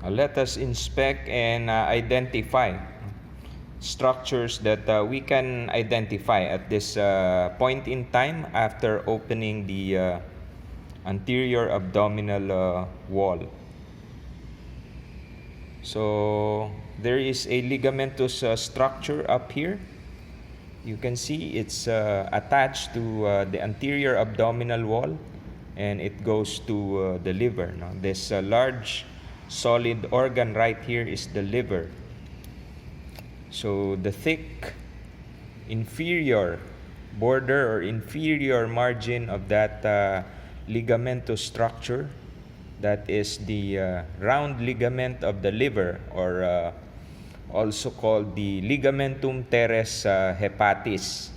Let us inspect and identify structures that we can identify at this point in time after opening the anterior abdominal wall. So there is a ligamentous structure up here. You can see it's attached to the anterior abdominal wall, and it goes to the liver. No? This large solid organ right here is the liver. So the thick inferior border or inferior margin of that ligamentous structure, that is the round ligament of the liver, or also called the ligamentum teres hepatis.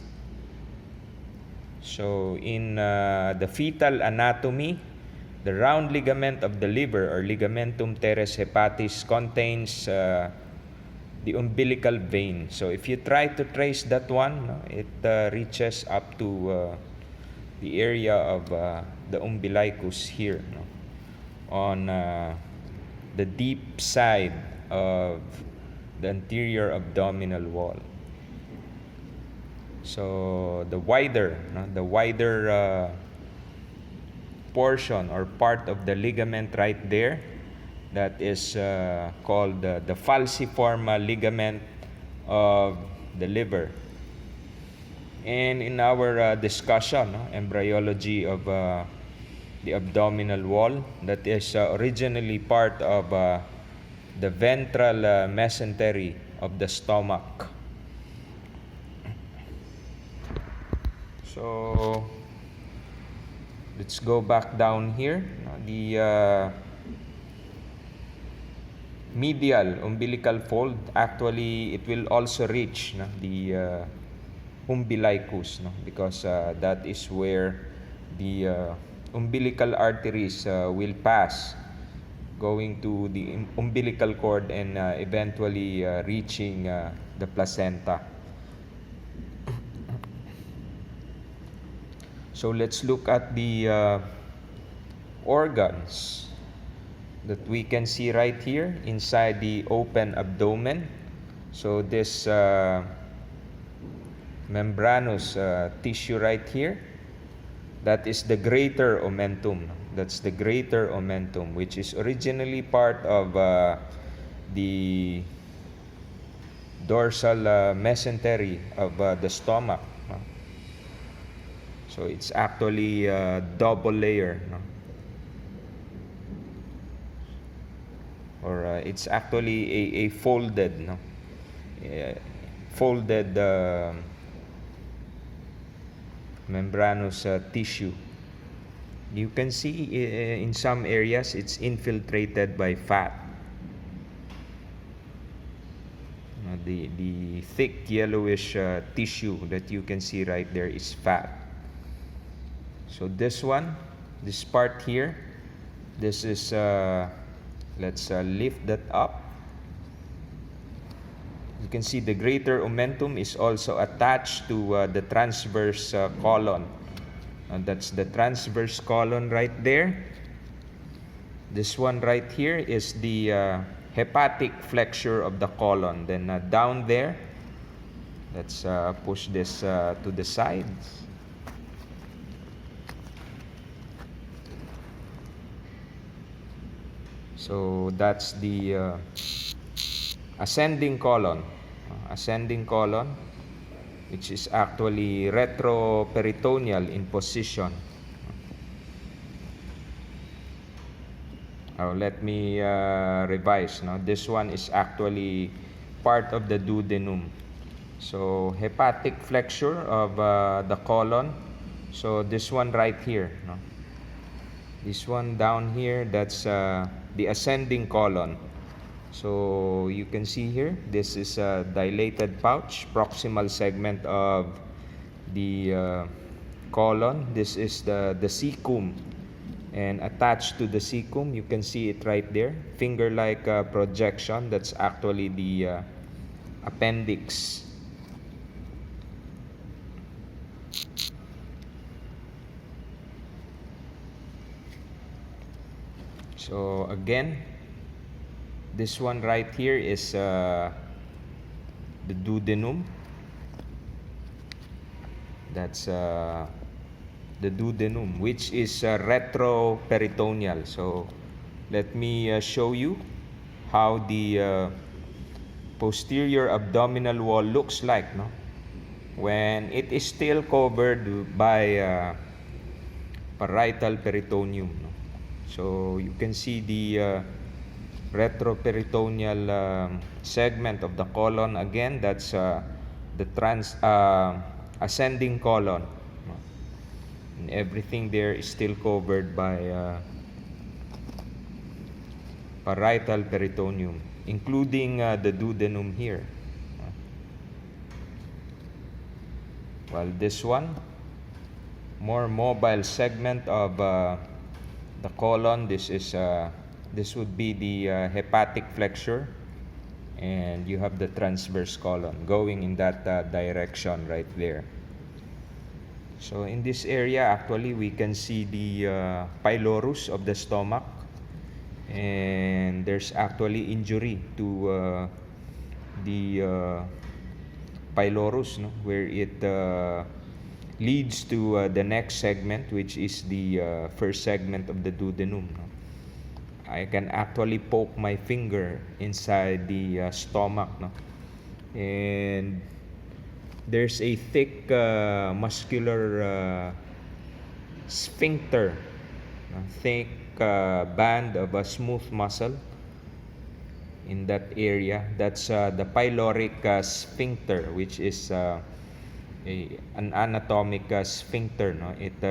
So in the fetal anatomy, the round ligament of the liver, or ligamentum teres hepatis, contains the umbilical vein. So if you try to trace that one, no, it reaches up to the area of the umbilicus here, no, on the deep side of the anterior abdominal wall. So the wider portion or part of the ligament right there, that is called the falciform ligament of the liver. And in our discussion, embryology of the abdominal wall, that is originally part of the ventral mesentery of the stomach. So let's go back down here. The medial umbilical fold, actually it will also reach the umbilicus, because that is where the umbilical arteries will pass, going to the umbilical cord and eventually reaching the placenta. So let's look at the organs that we can see right here inside the open abdomen. So this membranous tissue right here, that is the greater omentum. That's the greater omentum, which is originally part of the dorsal mesentery of the stomach. So it's actually a double layer, or it's actually a folded, folded membranous tissue. You can see in some areas it's infiltrated by fat. The thick yellowish tissue that you can see right there is fat. So this one, this part here, this is, let's lift that up. You can see the greater omentum is also attached to the transverse colon. That's the transverse colon right there. This one right here is the hepatic flexure of the colon. Then down there, let's push this to the sides. So that's the ascending colon, which is actually retroperitoneal in position. Let me revise. This one is actually part of the duodenum. So hepatic flexure of the colon. So this one right here, this one down here, that's the ascending colon. So you can see here, this is a dilated pouch, proximal segment of the colon. This is the cecum, and attached to the cecum, you can see it right there, finger-like projection. That's actually the appendix. So again, This one right here is the duodenum. That's the duodenum, which is retroperitoneal. So let me show you how the posterior abdominal wall looks like, no? When it is still covered by parietal peritoneum, no? So you can see the retroperitoneal segment of the colon. Again, that's the ascending colon, no? And everything there is still covered by parietal peritoneum, including the duodenum here. Well, this one, more mobile segment of the colon. This would be the hepatic flexure, and you have the transverse colon going in that direction right there. So in this area, actually, we can see the pylorus of the stomach, and there's actually injury to the pylorus, no? Where it leads to the next segment, which is the first segment of the duodenum, no? I can actually poke my finger inside the stomach, no? And there's a thick muscular sphincter, thick band of a smooth muscle in that area. That's the pyloric sphincter, which is an anatomic sphincter, no? It